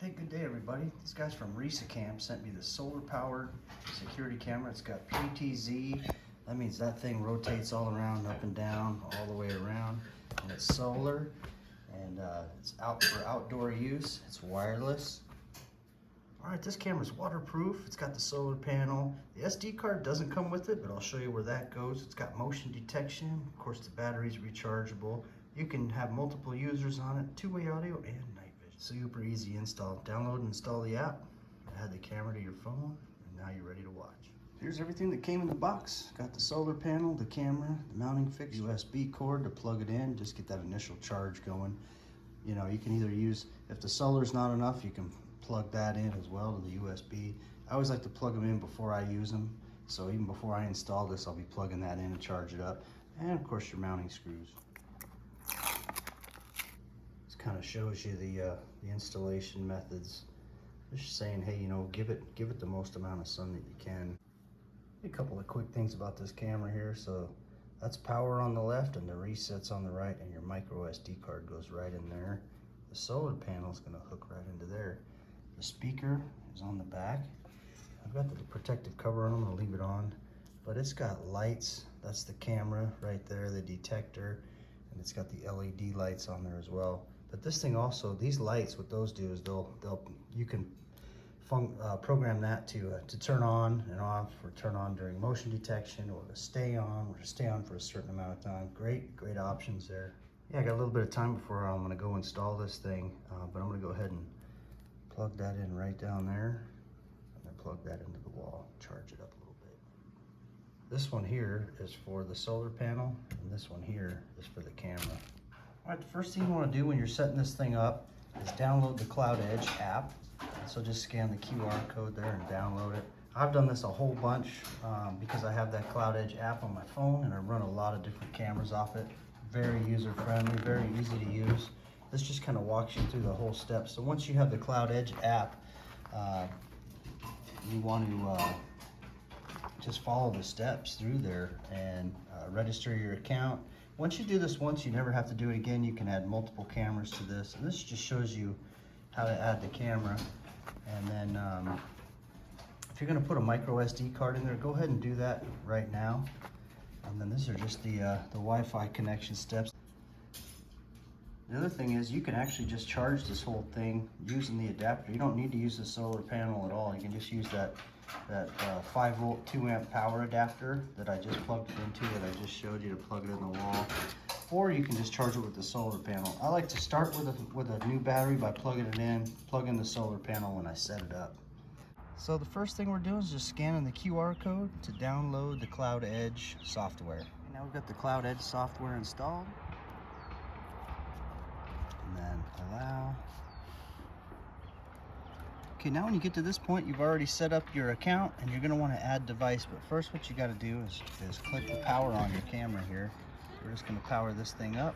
Hey, good day everybody. These guys from RECACAM sent me the solar-powered security camera. It's got PTZ. That means that thing rotates all around, up and down, all the way around. And it's solar, and it's out for outdoor use. It's wireless. All right, this camera's waterproof. It's got the solar panel. The SD card doesn't come with it, but I'll show you where that goes. It's got motion detection. Of course, the battery's rechargeable. You can have multiple users on it, two-way audio and night vision. Super easy install. Download and install the app. Add the camera to your phone, and now you're ready to watch. Here's everything that came in the box. Got the solar panel, the camera, the mounting fix, USB cord to plug it in, just get that initial charge going. You know, you can either use, if the solar's not enough, you can plug that in as well to the USB. I always like to plug them in before I use them. So even before I install this, I'll be plugging that in and charge it up. And of course your mounting screws. This kind of shows you the installation methods. Just saying, hey, you know, give it the most amount of sun that you can. A couple of quick things about this camera here. So that's power on the left and the resets on the right, and your micro SD card goes right in there. The solar panel is going to hook right into there. The speaker is on the back. I've got the protective cover on. I'm going to leave it on, but it's got lights. That's the camera right there, the detector, and it's got the LED lights on there as well. But this thing also, these lights, what those do is you can program that to turn on and off, or turn on during motion detection, or to stay on, for a certain amount of time. Great options there. Yeah, I got a little bit of time before I'm going to go install this thing, but I'm going to go ahead and plug that in right down there, and then plug that into the wall, charge it up a little bit. This one here is for the solar panel, and this one here is for the camera. All right, the first thing you want to do when you're setting this thing up is download the CloudEdge app. So just scan the QR code there and download it. I've done this a whole bunch because I have that CloudEdge app on my phone, and I run a lot of different cameras off it. Very user-friendly, very easy to use. This just kind of walks you through the whole steps. So once you have the CloudEdge app, you want to just follow the steps through there and register your account. Once you do this once, you never have to do it again. You can add multiple cameras to this. And this just shows you how to add the camera. And then if you're going to put a micro SD card in there, go ahead and do that right now. And then these are just the Wi-Fi connection steps. The other thing is you can actually just charge this whole thing using the adapter. You don't need to use the solar panel at all. You can just use that 5-volt 2-amp power adapter that I just plugged it into, that I just showed you, to plug it in the wall. Or you can just charge it with the solar panel. I like to start with a new battery by plugging it in, plug in the solar panel when I set it up. So the first thing we're doing is just scanning the QR code to download the CloudEdge software. Now we've got the CloudEdge software installed. And then allow. Okay, now when you get to this point, you've already set up your account and you're going to want to add device. But first what you got to do is click the power on your camera here. We're just going to power this thing up.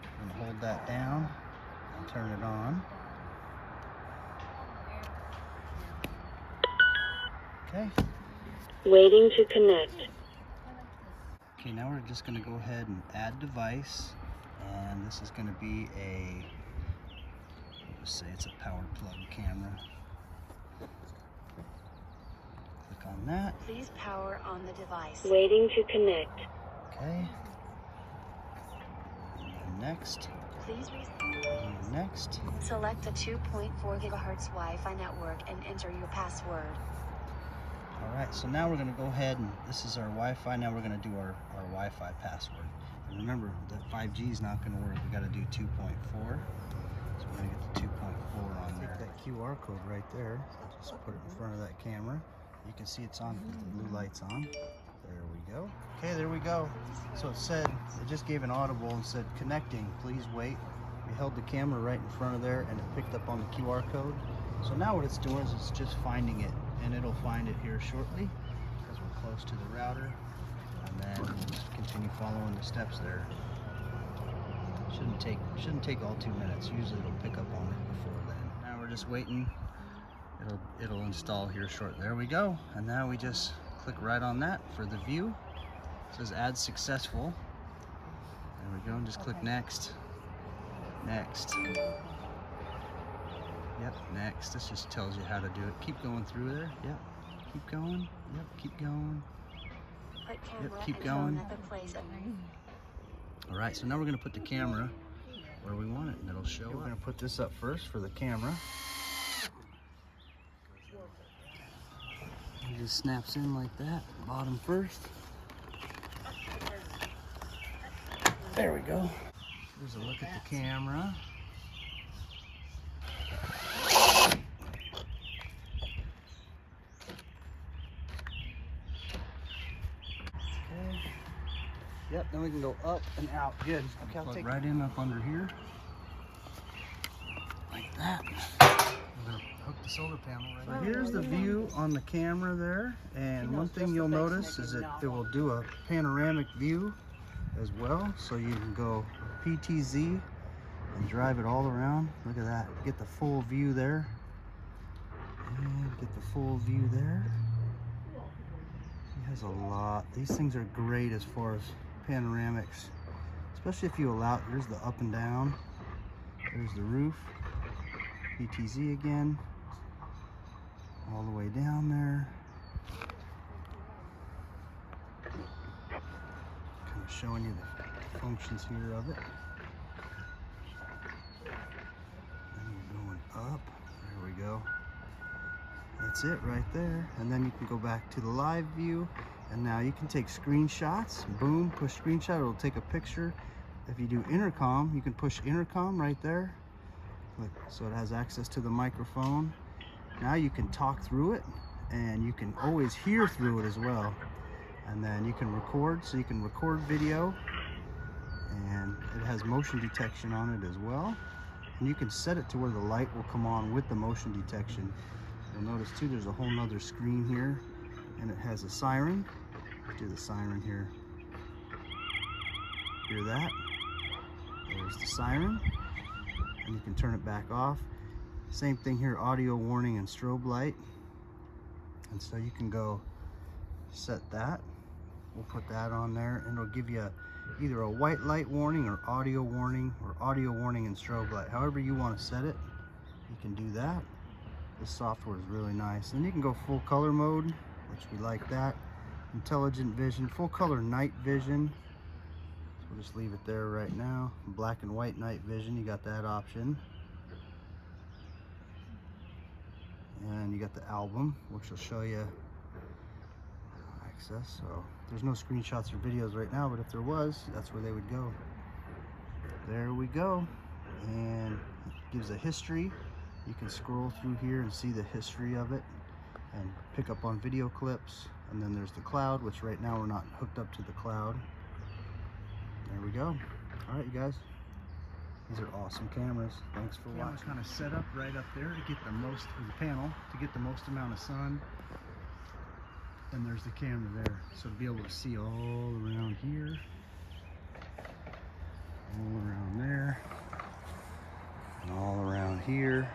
We're going to hold that down and turn it on. Okay. Waiting to connect. Okay, now we're just going to go ahead and add device. And this is going to be we'll just say it's a power plug camera. Click on that. Please power on the device. Waiting to connect. Okay. And then next. Please and next. Select a 2.4 GHz Wi-Fi network and enter your password. All right, so now we're going to go ahead and this is our Wi-Fi. Now we're going to do our Wi-Fi password. And remember that 5G is not going to work. We got to do 2.4. So we're going to get the 2.4 on there. Take that QR code right there. Just put it in front of that camera. You can see it's on with the blue lights on. There we go. Okay, there we go. So it just gave an audible and said connecting, please wait. We held the camera right in front of there and it picked up on the QR code. So now what it's doing is it's just finding it, and it'll find it here shortly because we're close to the router. And then we'll just continue following the steps there. Shouldn't take all 2 minutes. Usually it'll pick up on it before then. Now we're just waiting. It'll install here shortly. There we go. And now we just click right on that for the view. It says add successful. There we go. And just click next. Next. Yep, next. This just tells you how to do it. Keep going through there. Yep. Keep going. Yep, keep going. Put camera Yep, keep and phone going. at the place of... Alright, so now we're going to put the camera where we want it, and it'll show up. We're going to put this up first for the camera. It just snaps in like that, bottom first. There we go. Here's a look at the camera. Okay. Yep, then we can go up and out. Good. Okay, I'll take right in up under here. Like that. We're gonna hook the solar panel right in. Here's the view on the camera there, and one thing you'll notice is that it will do a panoramic view as well, so you can go PTZ and drive it all around. Look at that. Get the full view there. And get the full view there. It has a lot. These things are great as far as panoramics, especially if you allow. Here's the up and down. There's the roof. PTZ again. All the way down there. Kind of showing you the functions here of it. Then you're going up. There we go. That's it right there. And then you can go back to the live view, and now you can take screenshots. Boom, push screenshot, it'll take a picture. If you do intercom, you can push intercom right there. Look, so it has access to the microphone. Now you can talk through it, and you can always hear through it as well. And then you can record, so you can record video, and it has motion detection on it as well. And you can set it to where the light will come on with the motion detection. You'll notice too, there's a whole nother screen here, and it has a siren. Let's do the siren here. Hear that? There's the siren, and you can turn it back off. Same thing here, audio warning and strobe light. And so you can go set that. We'll put that on there, and it'll give you either a white light warning or audio warning and strobe light. However you want to set it, you can do that. This software is really nice. And you can go full color mode, which we like that. Intelligent vision, full color night vision. So we'll just leave it there right now. Black and white night vision, you got that option. And you got the album, which will show you access. So there's no screenshots or videos right now, but if there was, that's where they would go. There we go. And it gives a history. You can scroll through here and see the history of it and pick up on video clips. And then there's the cloud, which right now we're not hooked up to the cloud. There we go. All right, you guys. These are awesome cameras. Thanks for watching. Kind of set up right up there to get the most of the panel, to get the most amount of sun. And there's the camera there. So to be able to see all around here, all around there, and all around here.